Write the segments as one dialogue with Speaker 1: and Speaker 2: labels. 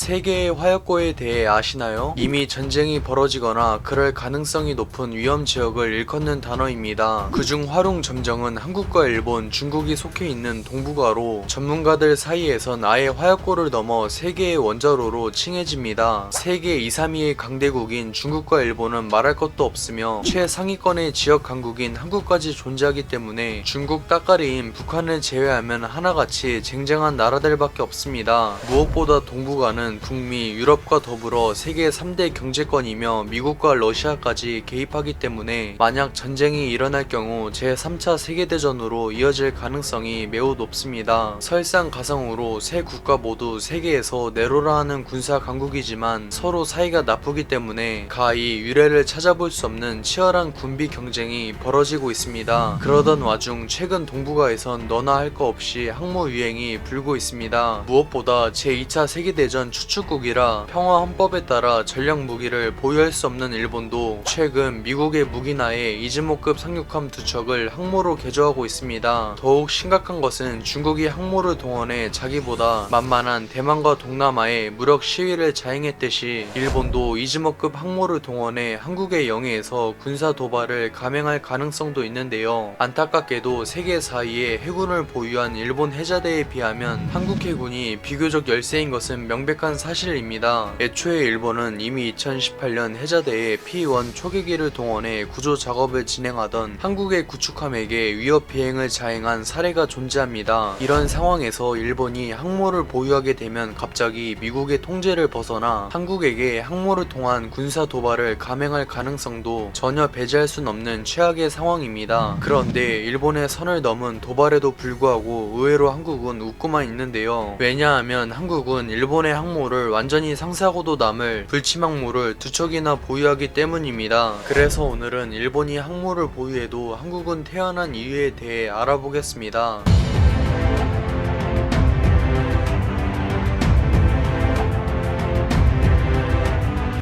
Speaker 1: 세계의 화약고에 대해 아시나요? 이미 전쟁이 벌어지거나 그럴 가능성이 높은 위험 지역을 일컫는 단어입니다. 그중 화룡점정은 한국과 일본, 중국이 속해 있는 동북아로 전문가들 사이에선 아예 화약고를 넘어 세계의 원자로로 칭해집니다. 세계 2, 3위의 강대국인 중국과 일본은 말할 것도 없으며 최상위권의 지역 강국인 한국까지 존재하기 때문에 중국 따까리인 북한을 제외하면 하나같이 쟁쟁한 나라들밖에 없습니다. 무엇보다 동북아는 북미, 유럽과 더불어 세계 3대 경제권이며 미국과 러시아까지 개입하기 때문에 만약 전쟁이 일어날 경우 제3차 세계대전으로 이어질 가능성이 매우 높습니다. 설상가상으로 세 국가 모두 세계에서 내로라 하는 군사 강국이지만 서로 사이가 나쁘기 때문에 가히 유례를 찾아볼 수 없는 치열한 군비 경쟁이 벌어지고 있습니다. 그러던 와중 최근 동북아에선 너나 할 거 없이 항모 유행이 불고 있습니다. 무엇보다 제2차 세계대전 추축국이라 평화헌법에 따라 전략무기를 보유할 수 없는 일본도 최근 미국의 무기나에 이즈모급 상륙함 2척을 항모로 개조하고 있습니다. 더욱 심각한 것은 중국이 항모를 동원해 자기보다 만만한 대만과 동남아에 무력 시위를 자행했듯이 일본도 이즈모급 항모를 동원해 한국의 영해에서 군사 도발을 감행할 가능성도 있는데요. 안타깝게도 세계 4위의 해군을 보유한 일본 해자대에 비하면 한국 해군이 비교적 열세인 것은 명백한 사실입니다. 애초에 일본은 이미 2018년 해자대에 P1 초계기를 동원해 구조 작업을 진행하던 한국의 구축함에게 위협 비행을 자행한 사례가 존재합니다. 이런 상황에서 일본이 항모를 보유하게 되면 갑자기 미국의 통제를 벗어나 한국에게 항모를 통한 군사 도발을 감행할 가능성도 전혀 배제할 순 없는 최악의 상황입니다. 그런데 일본의 선을 넘은 도발에도 불구하고 의외로 한국은 웃고만 있는데요. 왜냐하면 한국은 일본의 항모를 완전히 상쇄하고도 남을 불침항모를 2척이나 보유하기 때문입니다. 그래서 오늘은 일본이 항모를 보유해도 한국은 태어난 이유에 대해 알아보겠습니다.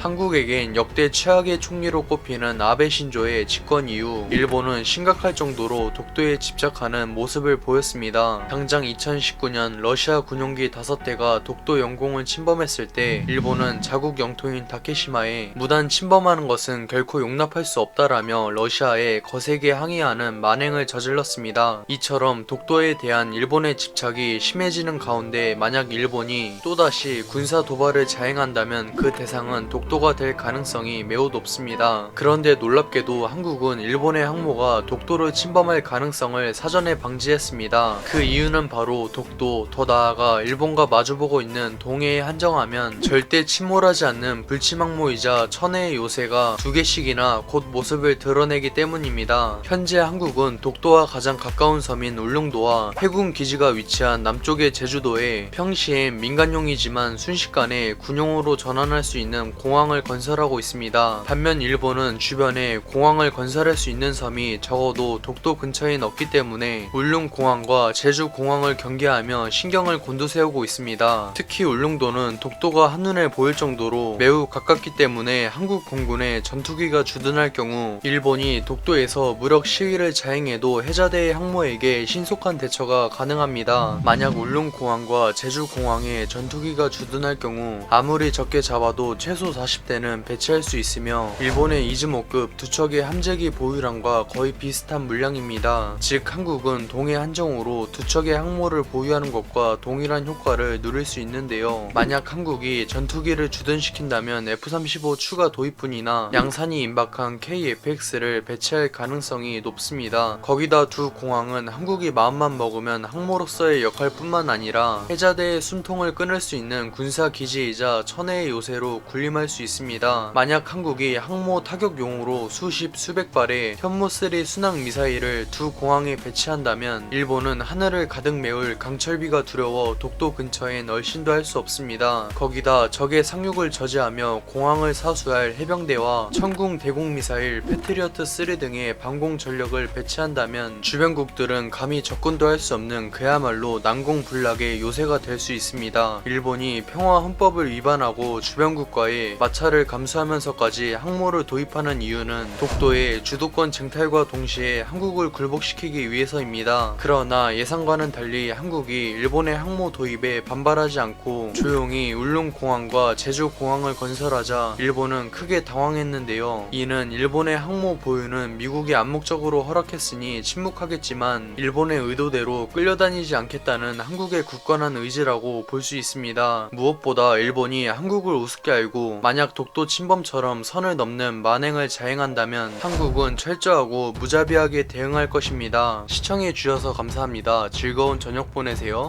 Speaker 1: 한국에겐 역대 최악의 총리로 꼽히는 아베 신조의 집권 이후 일본은 심각할 정도로 독도에 집착하는 모습을 보였습니다. 당장 2019년 러시아 군용기 5대가 독도 영공을 침범했을 때 일본은 자국 영토인 다케시마에 무단 침범하는 것은 결코 용납할 수 없다라며 러시아에 거세게 항의하는 만행을 저질렀습니다. 이처럼 독도에 대한 일본의 집착이 심해지는 가운데 만약 일본이 또다시 군사 도발을 자행한다면 그 대상은 독도가 될 가능성이 매우 높습니다. 그런데 놀랍게도 한국은 일본의 항모가 독도를 침범할 가능성을 사전에 방지했습니다. 그 이유는 바로 독도, 더 나아가 일본과 마주보고 있는 동해에 한정하면 절대 침몰하지 않는 불침항모이자 천혜의 요새가 2개씩이나 곧 모습을 드러내기 때문입니다. 현재 한국은 독도와 가장 가까운 섬인 울릉도와 해군 기지가 위치한 남쪽의 제주도에 평시엔 민간용이지만 순식간에 군용으로 전환할 수 있는 공항을 건설하고 있습니다. 반면 일본은 주변에 공항을 건설할 수 있는 섬이 적어도 독도 근처엔 없기 때문에 울릉공항과 제주공항을 경계하며 신경을 곤두세우고 있습니다. 특히 울릉도는 독도가 한눈에 보일 정도로 매우 가깝기 때문에 한국 공군의 전투기가 주둔할 경우 일본이 독도에서 무력 시위를 자행해도 해자대의 항모에게 신속한 대처가 가능합니다. 만약 울릉공항과 제주공항에 전투기가 주둔할 경우 아무리 적게 잡아도 최소 40대는 배치할 수 있으며 일본의 이즈모급 2척의 함재기 보유량과 거의 비슷한 물량입니다. 즉 한국은 동해 한정으로 2척의 항모를 보유하는 것과 동일한 효과를 누릴 수 있는데요. 만약 한국이 전투기를 주둔시킨다면 F-35 추가 도입뿐이나 양산이 임박한 KF-X를 배치할 가능성이 높습니다. 거기다 두 공항은 한국이 마음만 먹으면 항모로서의 역할뿐만 아니라 해자대의 숨통을 끊을 수 있는 군사기지이자 천혜의 요새로 군림할 수 있습니다. 만약 한국이 항모 타격용으로 수십 수백 발의 현무3 순항 미사일을 두 공항에 배치한다면 일본은 하늘을 가득 메울 강철비가 두려워 독도 근처엔 얼씬도 할 수 없습니다. 거기다 적의 상륙을 저지하며 공항을 사수할 해병대와 천궁 대공 미사일 패트리어트 3 등의 방공 전력을 배치한다면 주변국들은 감히 접근도 할 수 없는 그야말로 난공불락의 요새가 될 수 있습니다. 일본이 평화 헌법을 위반하고 주변국과의 마찰을 적자를 감수하면서까지 항모를 도입하는 이유는 독도의 주도권 쟁탈과 동시에 한국을 굴복시키기 위해서입니다. 그러나 예상과는 달리 한국이 일본의 항모 도입에 반발하지 않고 조용히 울릉공항과 제주공항을 건설하자 일본은 크게 당황했는데요. 이는 일본의 항모 보유는 미국이 암묵적으로 허락했으니 침묵하겠지만 일본의 의도대로 끌려다니지 않겠다는 한국의 굳건한 의지라고 볼 수 있습니다. 무엇보다 일본이 한국을 우습게 알고 만약 독도 침범처럼 선을 넘는 만행을 자행한다면 한국은 철저하고 무자비하게 대응할 것입니다. 시청해주셔서 감사합니다. 즐거운 저녁 보내세요.